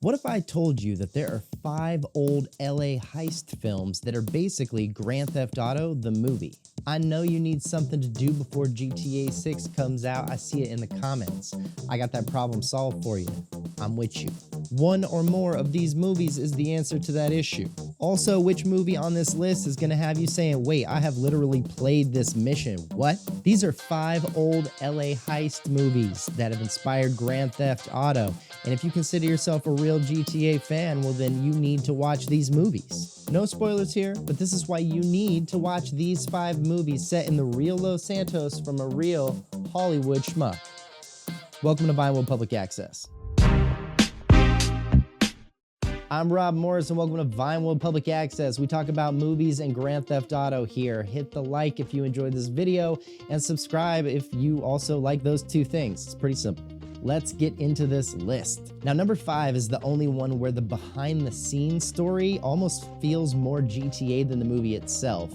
What if I told you that there are 5 old LA heist films that are basically Grand Theft Auto, the movie? I know you need something to do before GTA 6 comes out. I see it in the comments. I got that problem solved for you. I'm with you. One or more of these movies is the answer to that issue. Also, which movie on this list is going to have you saying, wait, I have literally played this mission? What? These are 5 old LA heist movies that have inspired Grand Theft Auto. And if you consider yourself a real GTA fan, well, then you need to watch these movies. No spoilers here, but this is why you need to watch these 5 movies set in the real Los Santos from a real Hollywood schmuck. Welcome to Vinewood Public Access. I'm Rob Morris and welcome to Vinewood Public Access. We talk about movies and Grand Theft Auto here. Hit the like if you enjoyed this video and subscribe if you also like those two things. It's pretty simple. Let's get into this list. Now, number 5 is the only one where the behind the scenes story almost feels more GTA than the movie itself.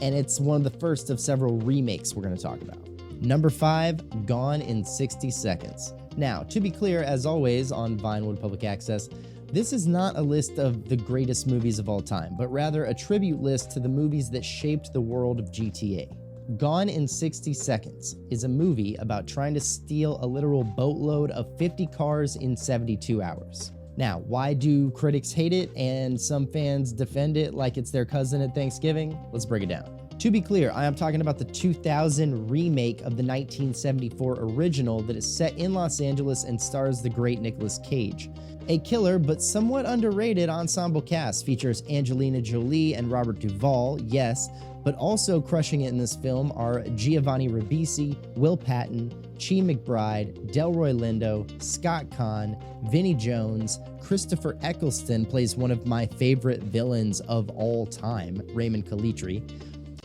And it's one of the first of several remakes we're going to talk about. Number 5, Gone in 60 Seconds. Now, to be clear, as always on Vinewood Public Access, this is not a list of the greatest movies of all time, but rather a tribute list to the movies that shaped the world of GTA. Gone in 60 Seconds is a movie about trying to steal a literal boatload of 50 cars in 72 hours. Now, why do critics hate it and some fans defend it like it's their cousin at Thanksgiving? Let's break it down. To be clear, I am talking about the 2000 remake of the 1974 original that is set in Los Angeles and stars the great Nicolas Cage. A killer but somewhat underrated ensemble cast features Angelina Jolie and Robert Duvall, yes, but also crushing it in this film are Giovanni Ribisi, Will Patton, Chi McBride, Delroy Lindo, Scott Conn, Vinnie Jones, Christopher Eccleston plays one of my favorite villains of all time, Raymond Calitri,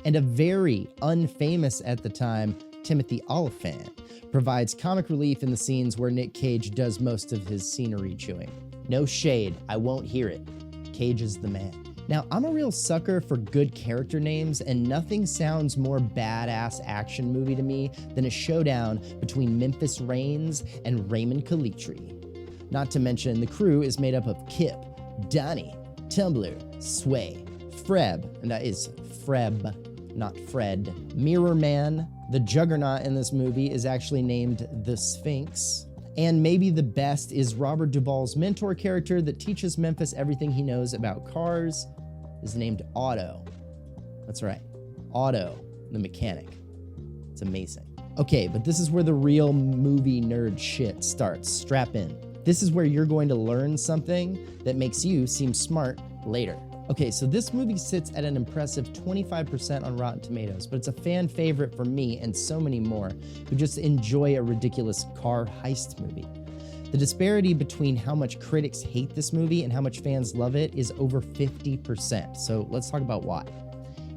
and a very unfamous at the time, Timothy Olyphant, provides comic relief in the scenes where Nick Cage does most of his scenery chewing. No shade, I won't hear it. Cage is the man. Now, I'm a real sucker for good character names, and nothing sounds more badass action movie to me than a showdown between Memphis Reigns and Raymond Calitri. Not to mention, the crew is made up of Kip, Donnie, Tumbler, Sway, Freb, and that is Freb, not Fred, Mirror Man. The Juggernaut in this movie is actually named the Sphinx. And maybe the best is Robert Duvall's mentor character that teaches Memphis everything he knows about cars is named Otto. That's right, Otto, the mechanic. It's amazing. Okay, but this is where the real movie nerd shit starts. Strap in. This is where you're going to learn something that makes you seem smart later. Okay, so this movie sits at an impressive 25% on Rotten Tomatoes, but it's a fan favorite for me and so many more who just enjoy a ridiculous car heist movie. The disparity between how much critics hate this movie and how much fans love it is over 50%, so let's talk about why.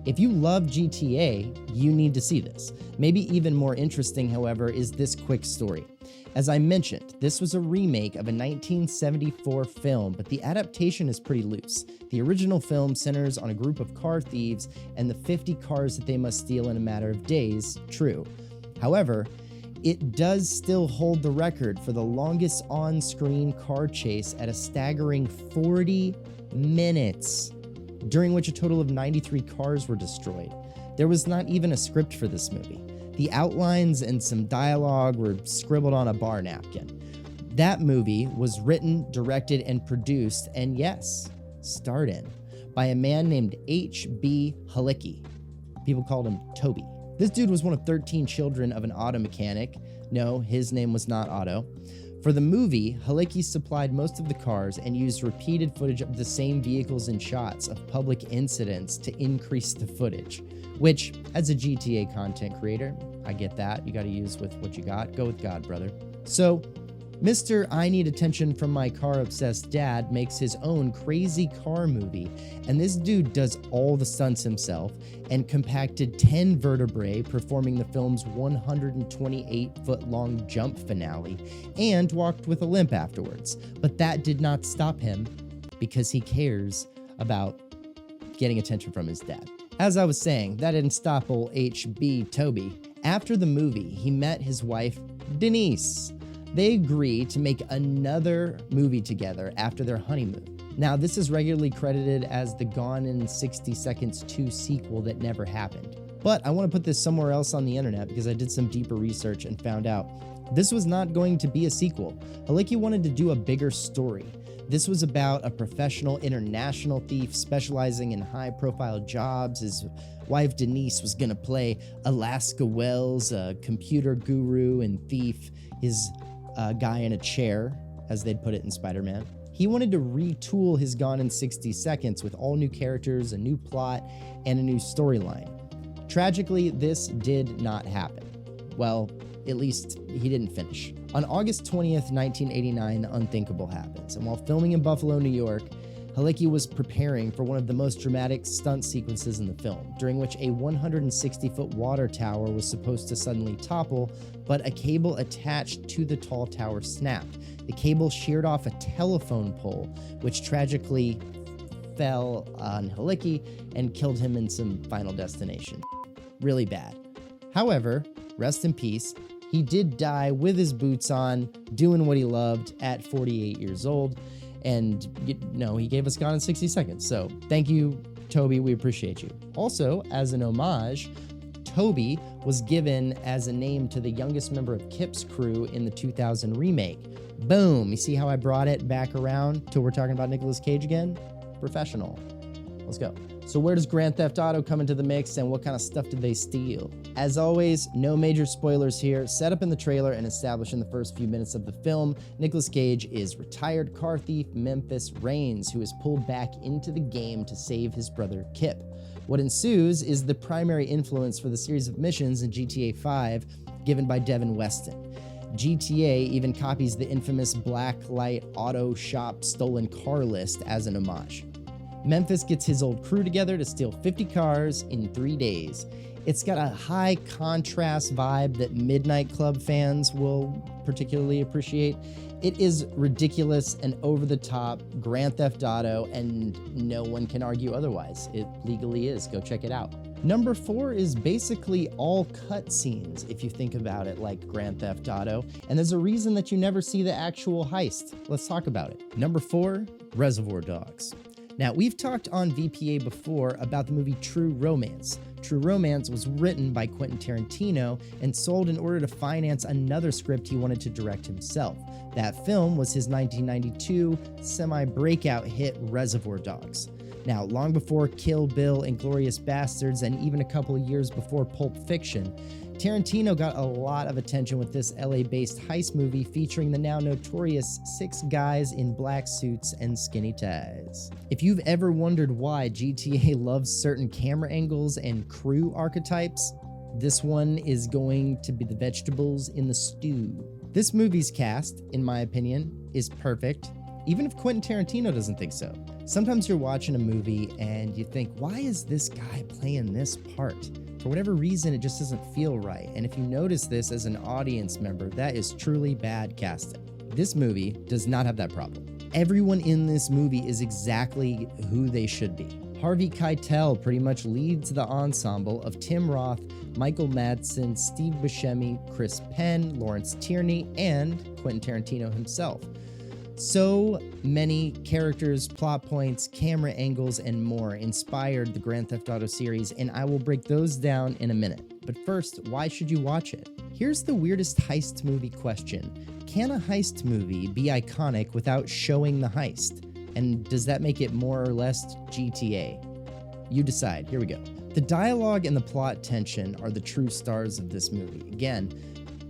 If you love GTA, you need to see this. Maybe even more interesting, however, is this quick story. As I mentioned, this was a remake of a 1974 film, but the adaptation is pretty loose. The original film centers on a group of car thieves and the 50 cars that they must steal in a matter of days, true. However, it does still hold the record for the longest on-screen car chase at a staggering 40 minutes, during which a total of 93 cars were destroyed. There was not even a script for this movie. The outlines and some dialogue were scribbled on a bar napkin. That movie was written, directed, and produced, and yes, starred in, by a man named H.B. Halicki. People called him Toby. This dude was one of 13 children of an auto mechanic. No, his name was not Otto. For the movie, Halicki supplied most of the cars and used repeated footage of the same vehicles and shots of public incidents to increase the footage, which, as a GTA content creator, I get that. You got to use with what you got. Go with God, brother. So, Mr. I Need Attention from My Car-Obsessed Dad makes his own crazy car movie, and this dude does all the stunts himself and compacted 10 vertebrae performing the film's 128-foot-long jump finale and walked with a limp afterwards. But that did not stop him because he cares about getting attention from his dad. As I was saying, that didn't stop old HB Toby. After the movie, he met his wife, Denise, They agree to make another movie together after their honeymoon. Now, this is regularly credited as the Gone in 60 Seconds 2 sequel that never happened. But I want to put this somewhere else on the internet because I did some deeper research and found out this was not going to be a sequel. Halicki wanted to do a bigger story. This was about a professional international thief specializing in high-profile jobs. His wife Denise was gonna play Alaska Wells, a computer guru and thief, his guy in a chair, as they'd put it in Spider-Man. He wanted to retool his Gone in 60 Seconds with all new characters, a new plot, and a new storyline. Tragically, this did not happen. Well, at least he didn't finish. On August 20th, 1989, the unthinkable happens, and while filming in Buffalo, New York, Halicki was preparing for one of the most dramatic stunt sequences in the film, during which a 160-foot water tower was supposed to suddenly topple, but a cable attached to the tall tower snapped. The cable sheared off a telephone pole, which tragically fell on Halicki and killed him in some Final Destination. Really bad. However, rest in peace, he did die with his boots on, doing what he loved at 48 years old. And, he gave us Gone in 60 Seconds. So thank you, Toby. We appreciate you. Also, as an homage, Toby was given as a name to the youngest member of Kip's crew in the 2000 remake. Boom. You see how I brought it back around till we're talking about Nicolas Cage again? Professional. Let's go. So where does Grand Theft Auto come into the mix, and what kind of stuff did they steal? As always, no major spoilers here. Set up in the trailer and established in the first few minutes of the film, Nicolas Cage is retired car thief Memphis Reigns, who is pulled back into the game to save his brother Kip. What ensues is the primary influence for the series of missions in GTA 5 given by Devin Weston. GTA even copies the infamous Blacklight Auto Shop stolen car list as an homage. Memphis gets his old crew together to steal 50 cars in 3 days. It's got a high contrast vibe that Midnight Club fans will particularly appreciate. It is ridiculous and over-the-top Grand Theft Auto, and no one can argue otherwise. It legally is. Go check it out. Number 4 is basically all cutscenes, if you think about it like Grand Theft Auto, and there's a reason that you never see the actual heist. Let's talk about it. Number 4, Reservoir Dogs. Now, we've talked on VPA before about the movie True Romance. True Romance was written by Quentin Tarantino and sold in order to finance another script he wanted to direct himself. That film was his 1992 semi-breakout hit Reservoir Dogs. Now, long before Kill Bill and Inglourious Basterds, and even a couple of years before Pulp Fiction, Tarantino got a lot of attention with this LA-based heist movie featuring the now notorious 6 guys in black suits and skinny ties. If you've ever wondered why GTA loves certain camera angles and crew archetypes, this one is going to be the vegetables in the stew. This movie's cast, in my opinion, is perfect, even if Quentin Tarantino doesn't think so. Sometimes you're watching a movie and you think, why is this guy playing this part? For whatever reason, it just doesn't feel right. And if you notice this as an audience member, that is truly bad casting. This movie does not have that problem. Everyone in this movie is exactly who they should be. Harvey Keitel pretty much leads the ensemble of Tim Roth, Michael Madsen, Steve Buscemi, Chris Penn, Lawrence Tierney, and Quentin Tarantino himself. So many characters, plot points, camera angles, and more inspired the Grand Theft Auto series, and I will break those down in a minute. But first, why should you watch it? Here's the weirdest heist movie question. Can a heist movie be iconic without showing the heist? And does that make it more or less GTA? You decide. Here we go. The dialogue and the plot tension are the true stars of this movie. Again,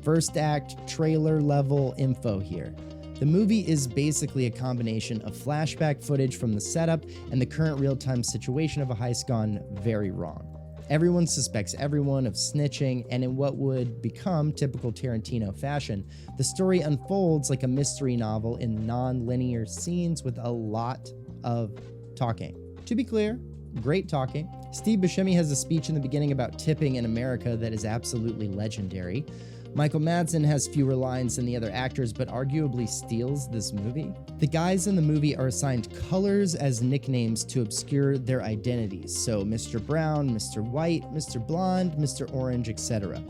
first act, trailer level info here. The movie is basically a combination of flashback footage from the setup and the current real-time situation of a heist gone very wrong. Everyone suspects everyone of snitching, and in what would become typical Tarantino fashion, the story unfolds like a mystery novel in non-linear scenes with a lot of talking. To be clear, great talking. Steve Buscemi has a speech in the beginning about tipping in America that is absolutely legendary. Michael Madsen has fewer lines than the other actors, but arguably steals this movie. The guys in the movie are assigned colors as nicknames to obscure their identities, so Mr. Brown, Mr. White, Mr. Blonde, Mr. Orange, etc.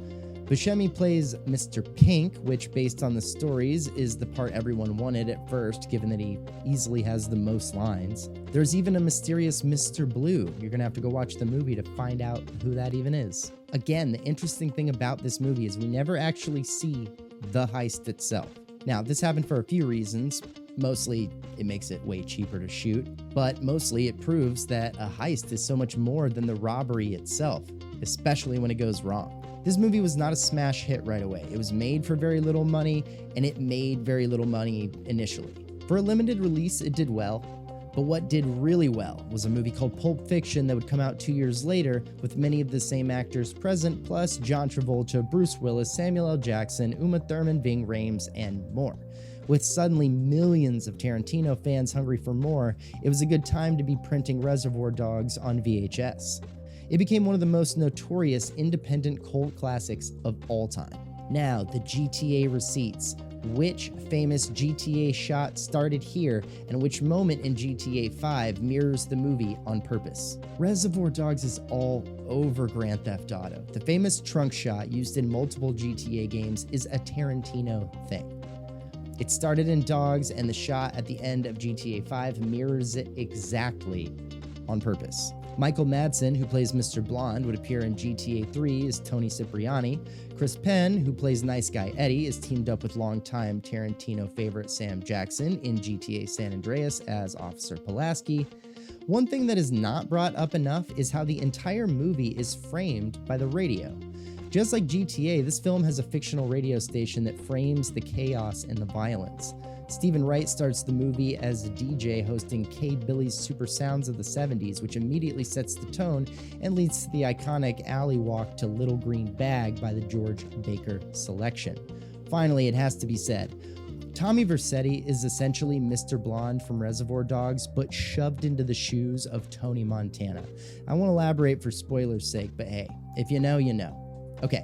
Buscemi plays Mr. Pink, which, based on the stories, is the part everyone wanted at first, given that he easily has the most lines. There's even a mysterious Mr. Blue. You're gonna have to go watch the movie to find out who that even is. Again, the interesting thing about this movie is we never actually see the heist itself. Now, this happened for a few reasons. Mostly, it makes it way cheaper to shoot, but mostly it proves that a heist is so much more than the robbery itself, especially when it goes wrong. This movie was not a smash hit right away. It was made for very little money, and it made very little money initially. For a limited release, it did well, but what did really well was a movie called Pulp Fiction that would come out 2 years later with many of the same actors present, plus John Travolta, Bruce Willis, Samuel L. Jackson, Uma Thurman, Ving Rhames, and more. With suddenly millions of Tarantino fans hungry for more, it was a good time to be printing Reservoir Dogs on VHS. It became one of the most notorious independent cult classics of all time. Now, the GTA receipts. Which famous GTA shot started here, and which moment in GTA 5 mirrors the movie on purpose? Reservoir Dogs is all over Grand Theft Auto. The famous trunk shot used in multiple GTA games is a Tarantino thing. It started in Dogs, and the shot at the end of GTA 5 mirrors it exactly on purpose. Michael Madsen, who plays Mr. Blonde, would appear in GTA 3 as Tony Cipriani. Chris Penn, who plays Nice Guy Eddie, is teamed up with longtime Tarantino favorite Sam Jackson in GTA San Andreas as Officer Pulaski. One thing that is not brought up enough is how the entire movie is framed by the radio. Just like GTA, this film has a fictional radio station that frames the chaos and the violence. Stephen Wright starts the movie as a DJ hosting K. Billy's Super Sounds of the 70s, which immediately sets the tone and leads to the iconic alley walk to Little Green Bag by the George Baker Selection. Finally, it has to be said, Tommy Vercetti is essentially Mr. Blonde from Reservoir Dogs, but shoved into the shoes of Tony Montana. I won't elaborate for spoilers' sake, but hey, if you know, you know. Okay,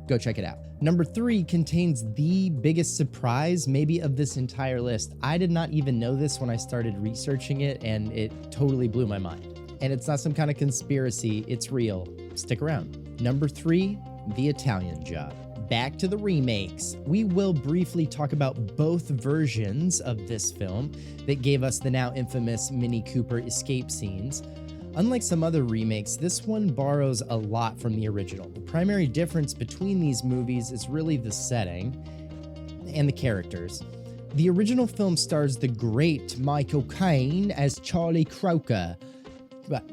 go check it out. Number 3 contains the biggest surprise maybe of this entire list. I did not even know this when I started researching it, and it totally blew my mind. And it's not some kind of conspiracy, it's real. Stick around. Number 3, The Italian Job. Back to the remakes. We will briefly talk about both versions of this film that gave us the now infamous Mini Cooper escape scenes. Unlike some other remakes, this one borrows a lot from the original. The primary difference between these movies is really the setting and the characters. The original film stars the great Michael Caine as Charlie Croker. But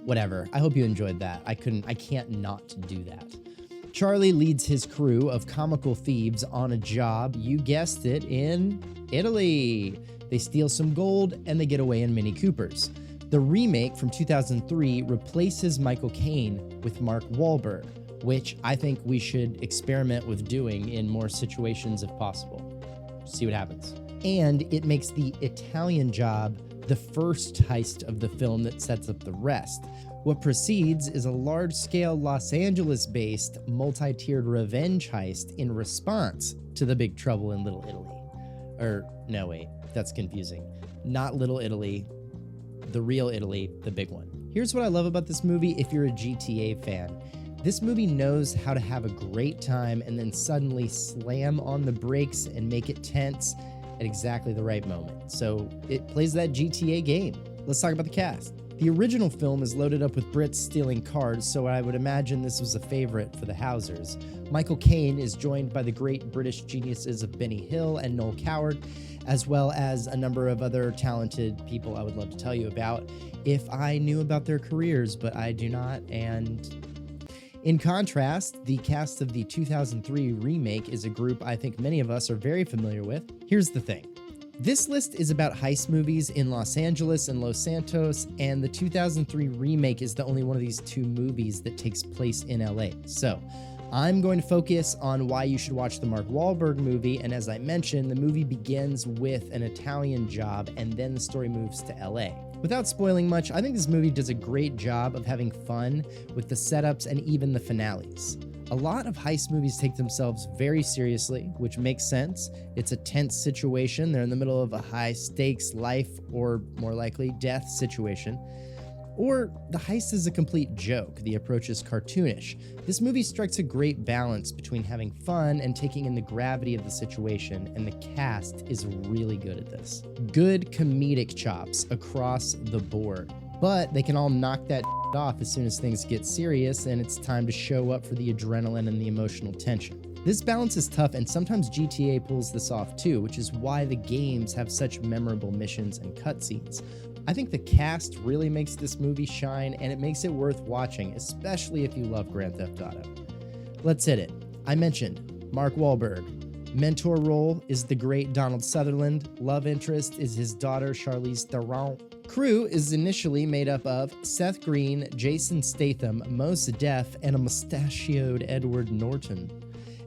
whatever, I hope you enjoyed that. I can't not do that. Charlie leads his crew of comical thieves on a job, you guessed it, in Italy. They steal some gold and they get away in Mini Coopers. The remake from 2003 replaces Michael Caine with Mark Wahlberg, which I think we should experiment with doing in more situations if possible. See what happens. And it makes The Italian Job the first heist of the film that sets up the rest. What precedes is a large-scale Los Angeles-based multi-tiered revenge heist in response to The Big Trouble in Little Italy. No, wait, that's confusing. Not Little Italy. The real Italy, the big one. Here's what I love about this movie if you're a GTA fan. This movie knows how to have a great time and then suddenly slam on the brakes and make it tense at exactly the right moment. So it plays that GTA game. Let's talk about the cast. The original film is loaded up with Brits stealing cars, so I would imagine this was a favorite for the Housers. Michael Caine is joined by the great British geniuses of Benny Hill and Noel Coward, as well as a number of other talented people I would love to tell you about if I knew about their careers, but I do not. And in contrast, the cast of the 2003 remake is a group I think many of us are very familiar with. Here's the thing. This list is about heist movies in Los Angeles and Los Santos, and the 2003 remake is the only one of these two movies that takes place in LA. So I'm going to focus on why you should watch the Mark Wahlberg movie, and as I mentioned, the movie begins with an Italian job, and then the story moves to LA. Without spoiling much, I think this movie does a great job of having fun with the setups and even the finales. A lot of heist movies take themselves very seriously, which makes sense. It's a tense situation. They're in the middle of a high-stakes life, or more likely, death situation. Or the heist is a complete joke, the approach is cartoonish. This movie strikes a great balance between having fun and taking in the gravity of the situation, and the cast is really good at this. Good comedic chops across the board. But they can all knock that off as soon as things get serious and it's time to show up for the adrenaline and the emotional tension. This balance is tough, and sometimes GTA pulls this off too, which is why the games have such memorable missions and cutscenes. I think the cast really makes this movie shine, and it makes it worth watching, especially if you love Grand Theft Auto. Let's hit it. I mentioned Mark Wahlberg. Mentor role is the great Donald Sutherland. Love interest is his daughter Charlize Theron. Crew is initially made up of Seth Green, Jason Statham, Mos Def, and a mustachioed Edward Norton.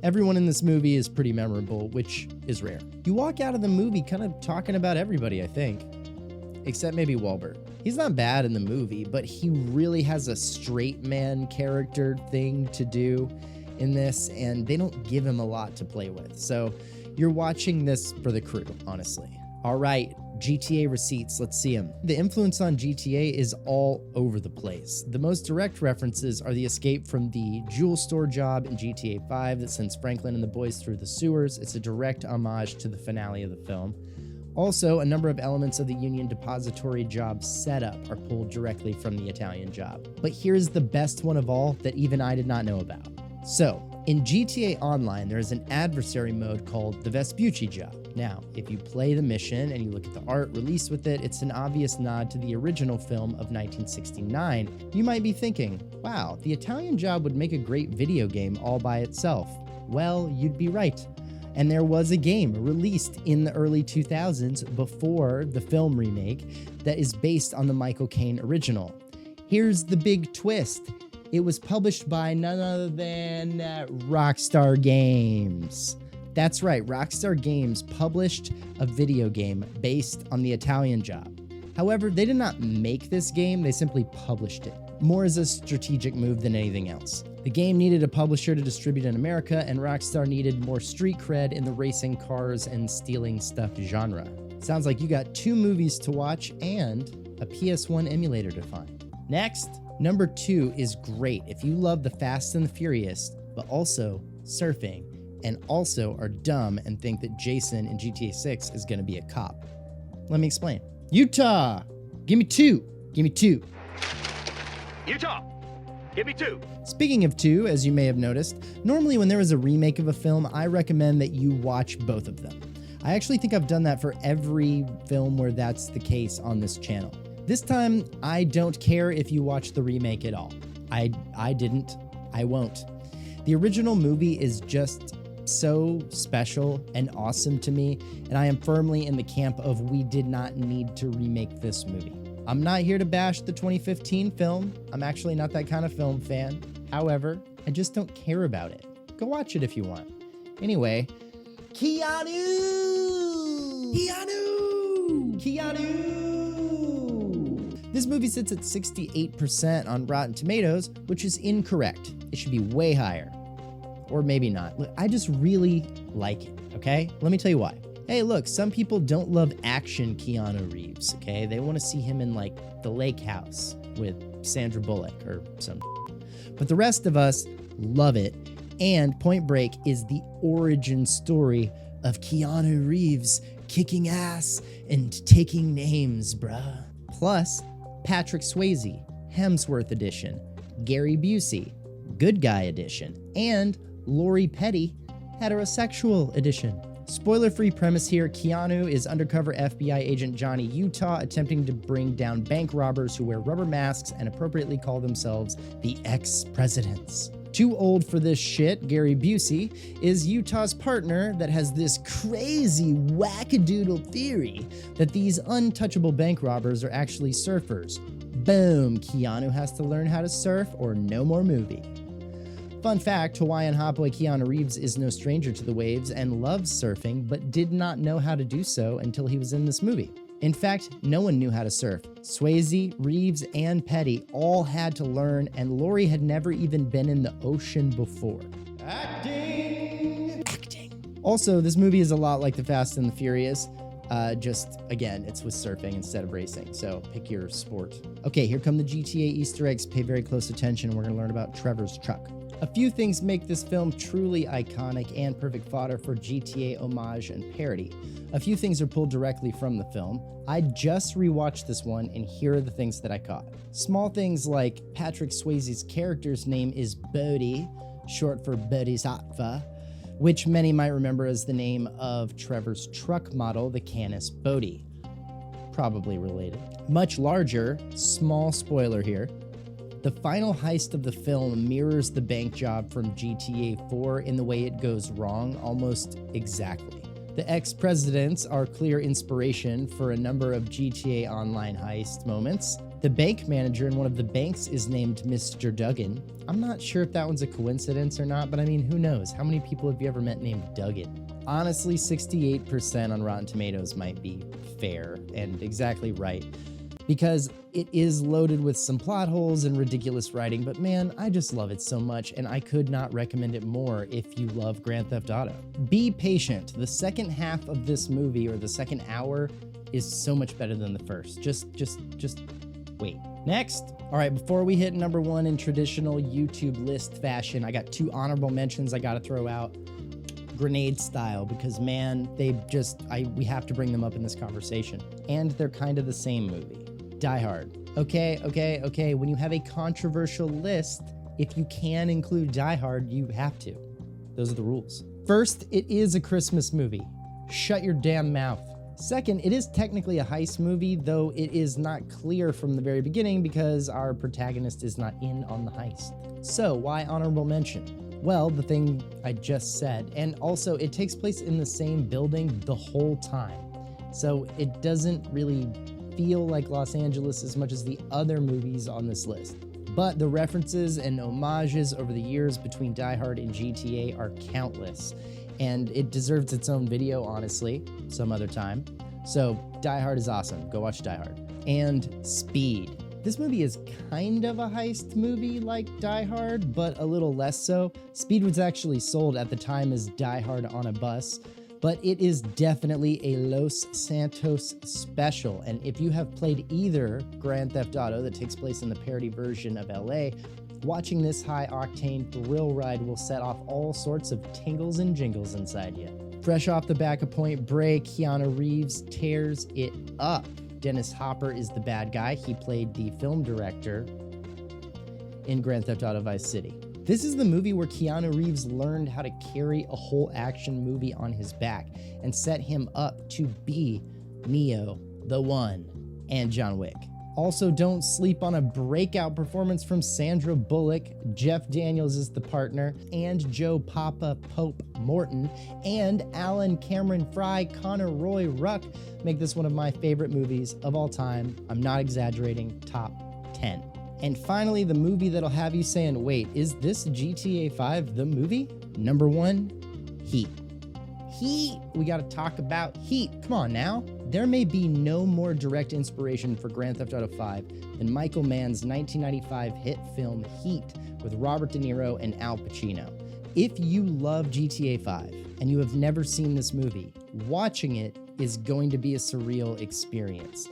Everyone in this movie is pretty memorable, which is rare. You walk out of the movie kind of talking about everybody, I think. Except maybe Wahlberg. He's not bad in the movie, but he really has a straight man character thing to do in this, and they don't give him a lot to play with. So you're watching this for the crew, honestly. All right, GTA receipts, let's see them. The influence on GTA is all over the place. The most direct references are the escape from the jewel store job in GTA 5 that sends Franklin and the boys through the sewers. It's a direct homage to the finale of the film. Also, a number of elements of the Union Depository job setup are pulled directly from the Italian job. But here's the best one of all that even I did not know about. So, in GTA Online, there is an adversary mode called the Vespucci job. Now, if you play the mission and you look at the art released with it, it's an obvious nod to the original film of 1969. You might be thinking, wow, the Italian job would make a great video game all by itself. Well, you'd be right. And there was a game released in the early 2000s before the film remake that is based on the Michael Caine original. Here's the big twist. It was published by none other than Rockstar Games. That's right, Rockstar Games published a video game based on the Italian job. However, they did not make this game, they simply published it. More as a strategic move than anything else. The game needed a publisher to distribute in America, and Rockstar needed more street cred in the racing cars and stealing stuff genre. Sounds like you got 2 movies to watch and a PS1 emulator to find. Next, number 2 is great if you love the Fast and the Furious, but also surfing, and also are dumb and think that Jason in GTA 6 is gonna be a cop. Let me explain. Utah! Give me 2! Give me 2! Utah! Give me 2! Speaking of 2, as you may have noticed, normally when there is a remake of a film, I recommend that you watch both of them. I actually think I've done that for every film where that's the case on this channel. This time, I don't care if you watch the remake at all. I didn't. I won't. The original movie is just so special and awesome to me, and I am firmly in the camp of we did not need to remake this movie. I'm not here to bash the 2015 film. I'm actually not that kind of film fan. However, I just don't care about it. Go watch it if you want. Anyway, Keanu! This movie sits at 68% on Rotten Tomatoes, which is incorrect. It should be way higher. Or maybe not. Look, I just really like it, okay? Let me tell you why. Hey, look, some people don't love action Keanu Reeves, okay? They want to see him in, like, The Lake House with Sandra Bullock or some. But the rest of us love it, and Point Break is the origin story of Keanu Reeves kicking ass and taking names, bruh. Plus, Patrick Swayze, Hemsworth edition, Gary Busey, Good Guy edition, and Lori Petty, heterosexual edition. Spoiler-free premise here, Keanu is undercover FBI agent Johnny Utah attempting to bring down bank robbers who wear rubber masks and appropriately call themselves the ex-presidents. Too old for this shit, Gary Busey is Utah's partner that has this crazy wackadoodle theory that these untouchable bank robbers are actually surfers. Boom, Keanu has to learn how to surf or no more movie. Fun fact, Hawaiian hotboy Keanu Reeves is no stranger to the waves and loves surfing, but did not know how to do so until he was in this movie. In fact, no one knew how to surf. Swayze, Reeves, and Petty all had to learn, and Lori had never even been in the ocean before. Acting! Also, this movie is a lot like The Fast and the Furious. Just, again, it's with surfing instead of racing, so pick your sport. Okay, here come the GTA Easter eggs. Pay very close attention. We're going to learn about Trevor's truck. A few things make this film truly iconic and perfect fodder for GTA homage and parody. A few things are pulled directly from the film. I just rewatched this one, and here are the things that I caught. Small things like Patrick Swayze's character's name is Bodhi, short for Bodhisattva, which many might remember as the name of Trevor's truck model, the Canis Bodhi. Probably related. Much larger, small spoiler here, the final heist of the film mirrors the bank job from GTA 4 in the way it goes wrong almost exactly. The ex-presidents are clear inspiration for a number of GTA Online heist moments. The bank manager in one of the banks is named Mr. Duggan. I'm not sure if that one's a coincidence or not, but I mean, who knows? How many people have you ever met named Duggan? Honestly, 68% on Rotten Tomatoes might be fair and exactly right, because it is loaded with some plot holes and ridiculous writing, but man, I just love it so much, and I could not recommend it more if you love Grand Theft Auto. Be patient. The second half of this movie, or the second hour, is so much better than the first. Just wait. Next. All right, before we hit number one in traditional YouTube list fashion, I got two honorable mentions I gotta throw out. Grenade style, because man, we have to bring them up in this conversation. And they're kind of the same movie. Die Hard. Okay. When you have a controversial list, if you can include Die Hard, you have to. Those are the rules. First, it is a Christmas movie. Shut your damn mouth. Second, it is technically a heist movie, though it is not clear from the very beginning because our protagonist is not in on the heist. So, why honorable mention? Well, the thing I just said, and also it takes place in the same building the whole time. So it doesn't really feel like Los Angeles as much as the other movies on this list. But the references and homages over the years between Die Hard and GTA are countless, and it deserves its own video, honestly, some other time. So Die Hard is awesome. Go watch Die Hard. And Speed. This movie is kind of a heist movie like Die Hard, but a little less so. Speed was actually sold at the time as Die Hard on a Bus, but it is definitely a Los Santos special. And if you have played either Grand Theft Auto that takes place in the parody version of LA, watching this high-octane thrill ride will set off all sorts of tingles and jingles inside you. Fresh off the back of Point Break, Keanu Reeves tears it up. Dennis Hopper is the bad guy. He played the film director in Grand Theft Auto Vice City. This is the movie where Keanu Reeves learned how to carry a whole action movie on his back and set him up to be Neo, the One, and John Wick. Also, don't sleep on a breakout performance from Sandra Bullock. Jeff Daniels is the partner, and Joe Papa Pope Morton, and Alan Cameron Fry, Connor Roy Ruck make this one of my favorite movies of all time. I'm not exaggerating, top 10. And finally, the movie that'll have you saying, wait, is this GTA 5 the movie? Number one, Heat. Heat! We gotta talk about Heat. Come on now. There may be no more direct inspiration for Grand Theft Auto 5 than Michael Mann's 1995 hit film Heat with Robert De Niro and Al Pacino. If you love GTA 5 and you have never seen this movie, watching it is going to be a surreal experience.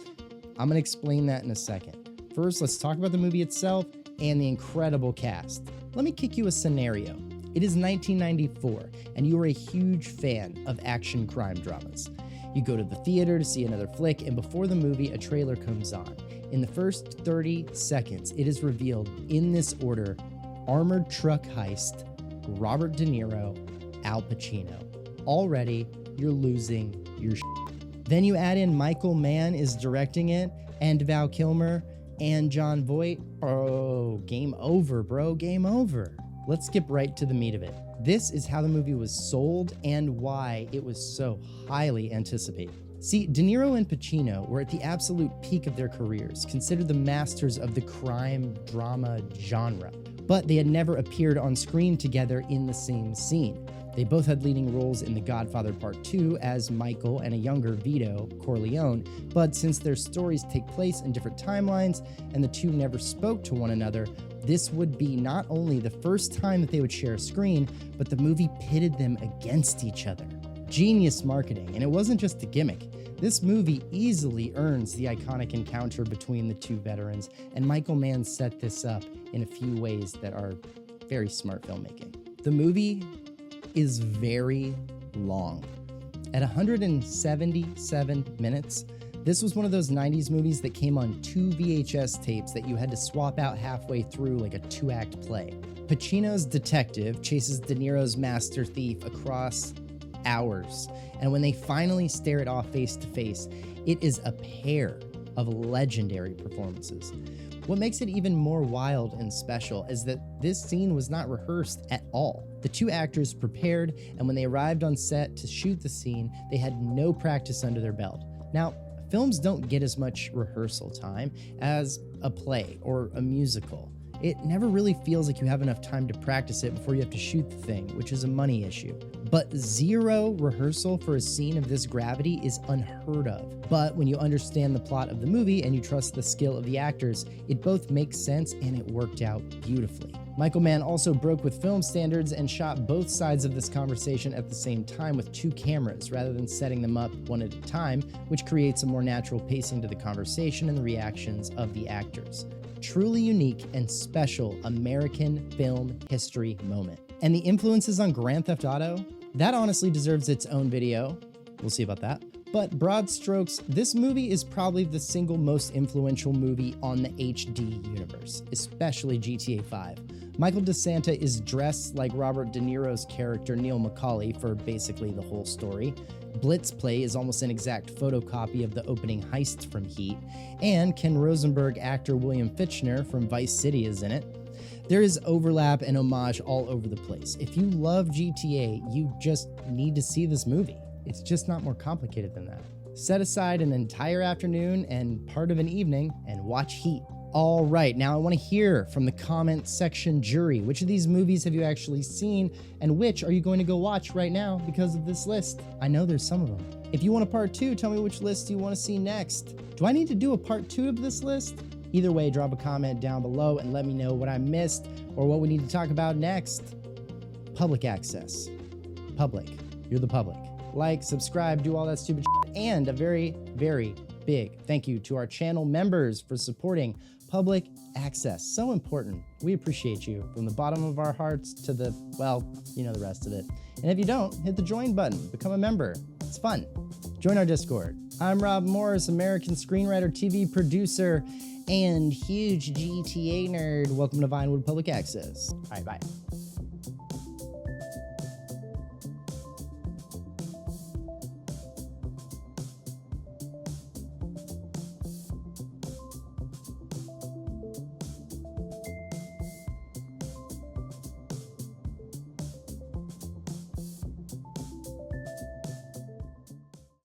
I'm gonna explain that in a second. First, let's talk about the movie itself and the incredible cast. Let me kick you a scenario. It is 1994, and you are a huge fan of action crime dramas. You go to the theater to see another flick, and before the movie, a trailer comes on. In the first 30 seconds, it is revealed in this order: armored truck heist, Robert De Niro, Al Pacino. Already, you're losing your shit. Then you add in Michael Mann is directing it, and Val Kilmer, and Jon Voight. Oh, game over, bro, game over. Let's skip right to the meat of it. This is how the movie was sold and why it was so highly anticipated. See, De Niro and Pacino were at the absolute peak of their careers, considered the masters of the crime drama genre, but they had never appeared on screen together in the same scene. They both had leading roles in The Godfather Part 2 as Michael and a younger Vito Corleone, but since their stories take place in different timelines and the two never spoke to one another, this would be not only the first time that they would share a screen, but the movie pitted them against each other. Genius marketing, and it wasn't just a gimmick. This movie easily earns the iconic encounter between the two veterans, and Michael Mann set this up in a few ways that are very smart filmmaking. The movie is very long. At 177 minutes, this was one of those 90s movies that came on 2 VHS tapes that you had to swap out halfway through like a 2-act play. Pacino's detective chases De Niro's master thief across hours, and when they finally stare it off face to face, it is a pair of legendary performances. What makes it even more wild and special is that this scene was not rehearsed at all. The two actors prepared, and when they arrived on set to shoot the scene, they had no practice under their belt. Now, films don't get as much rehearsal time as a play or a musical. It never really feels like you have enough time to practice it before you have to shoot the thing, which is a money issue. But 0 rehearsal for a scene of this gravity is unheard of. But when you understand the plot of the movie and you trust the skill of the actors, it both makes sense and it worked out beautifully. Michael Mann also broke with film standards and shot both sides of this conversation at the same time with 2 cameras rather than setting them up one at a time, which creates a more natural pacing to the conversation and the reactions of the actors. Truly unique and special American film history moment. And the influences on Grand Theft Auto? That honestly deserves its own video. We'll see about that. But broad strokes, this movie is probably the single most influential movie on the HD universe, especially GTA 5. Michael DeSanta is dressed like Robert De Niro's character Neil McCauley for basically the whole story. Blitz play is almost an exact photocopy of the opening heist from Heat, and Ken Rosenberg actor William Fichtner from Vice City is in it. There is overlap and homage all over the place. If you love GTA, you just need to see this movie. It's just not more complicated than that. Set aside an entire afternoon and part of an evening and watch Heat. All right, now I want to hear from the comment section jury. Which of these movies have you actually seen, and which are you going to go watch right now because of this list? I know there's some of them. If you want a part 2, tell me which list you want to see next. Do I need to do a part 2 of this list? Either way, drop a comment down below and let me know what I missed or what we need to talk about next. Public access. Public. You're the public. Like, subscribe, do all that stupid shit, and a very, very big thank you to our channel members for supporting public access. So important. We appreciate you from the bottom of our hearts to the, well, you know the rest of it. And if you don't, hit the join button, become a member. It's fun. Join our Discord. I'm Rob Morris, American screenwriter, TV producer, and huge GTA nerd. Welcome to Vinewood Public Access. All right, bye.